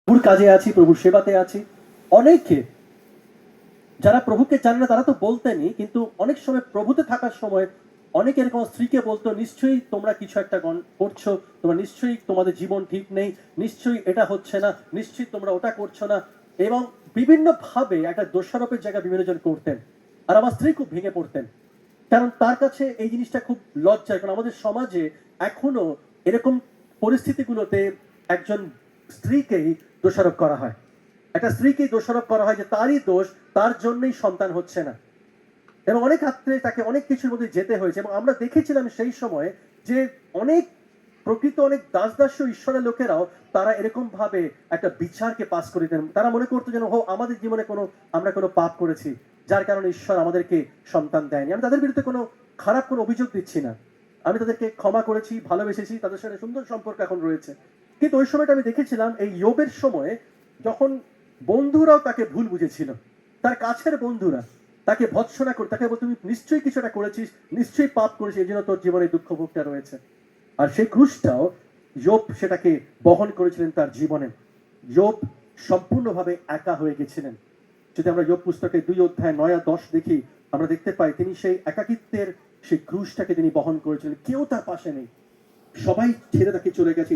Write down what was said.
প্রভুর কাজে আছি, প্রভুর সেবাতে আছি। অনেকে যারা প্রভুকে জানে না তারা তো বলতেনই, কিন্তু অনেক সময় প্রভুতে থাকার সময় অনেকে এরকম স্ত্রীকে বলতো, নিশ্চয়ই তোমরা কিছু একটা করছো, তোমরা নিশ্চয়ই তোমাদের জীবন ঠিক নেই, নিশ্চয়ই এটা হচ্ছে না, নিশ্চয়ই তোমরা ওটা করছো না, এবং বিভিন্ন ভাবে একটা দোষারোপের জায়গা বিভিন্ন জন করতেন। আর আমার স্ত্রী খুব ভেঙে পড়তেন, কারণ তার কাছে এই জিনিসটা খুব লজ্জার। কারণ আমাদের সমাজে এখনো এরকম পরিস্থিতিগুলোতে একজন স্ত্রীকেই দোষারোপ করা হয়, একটা স্ত্রীকেই দোষারোপ করা হয় যে তারই দোষ, তার জন্যই সন্তান হচ্ছে না, এবং অনেক ক্ষেত্রে তাকে অনেক কিছুর মধ্যে যেতে হয়েছে। এবং আমরা দেখেছিলাম সেই সময় যে অনেক প্রকৃত অনেক দাসদাস্য ঈশ্বরের লোকেরাও তারা এরকম ভাবে একটা বিচারকে পাস করে দিতেন। তারা মনে করতো যেন আমাদের জীবনে আমরা কোনো পাপ করেছি, যার কারণে ঈশ্বর আমাদেরকে সন্তান দেয়নি। আমি তাদের বিরুদ্ধে কোনো খারাপ কোনো অভিযোগ দিচ্ছি না, আমি তাদেরকে ক্ষমা করেছি, ভালোবেসেছি, তাদের সাথে সুন্দর সম্পর্ক এখন রয়েছে। কিন্তু ওই সময়টা আমি দেখেছিলাম এই ইয়োবের সময়ে, যখন বন্ধুরাও তাকে ভুল বুঝেছিল, তার কাছের বন্ধুরা তাকে ভৎসনা করে তাকে বলতো, তুমি নিশ্চয়ই কিছুটা করেছিস, নিশ্চয়ই পাপ করেছিস, এই জন্য তোর জীবনে দুঃখ ভোগটা রয়েছে। আর সেই ক্রুশটাও ইয়োব সেটাকে বহন করেছিলেন তার জীবনে। ইয়োব সম্পূর্ণভাবে একা হয়ে গেছিলেন। যদি আমরা ইয়োব পুস্তকে 2 অধ্যায় 9 আর 10 দেখি, আমরা দেখতে পাই তিনি সেই একাকিত্বের সেই ক্রুশটাকে তিনি বহন করেছিলেন। কেউ তার পাশে নেই, সবাই ছেড়ে তাকে চলে গেছে।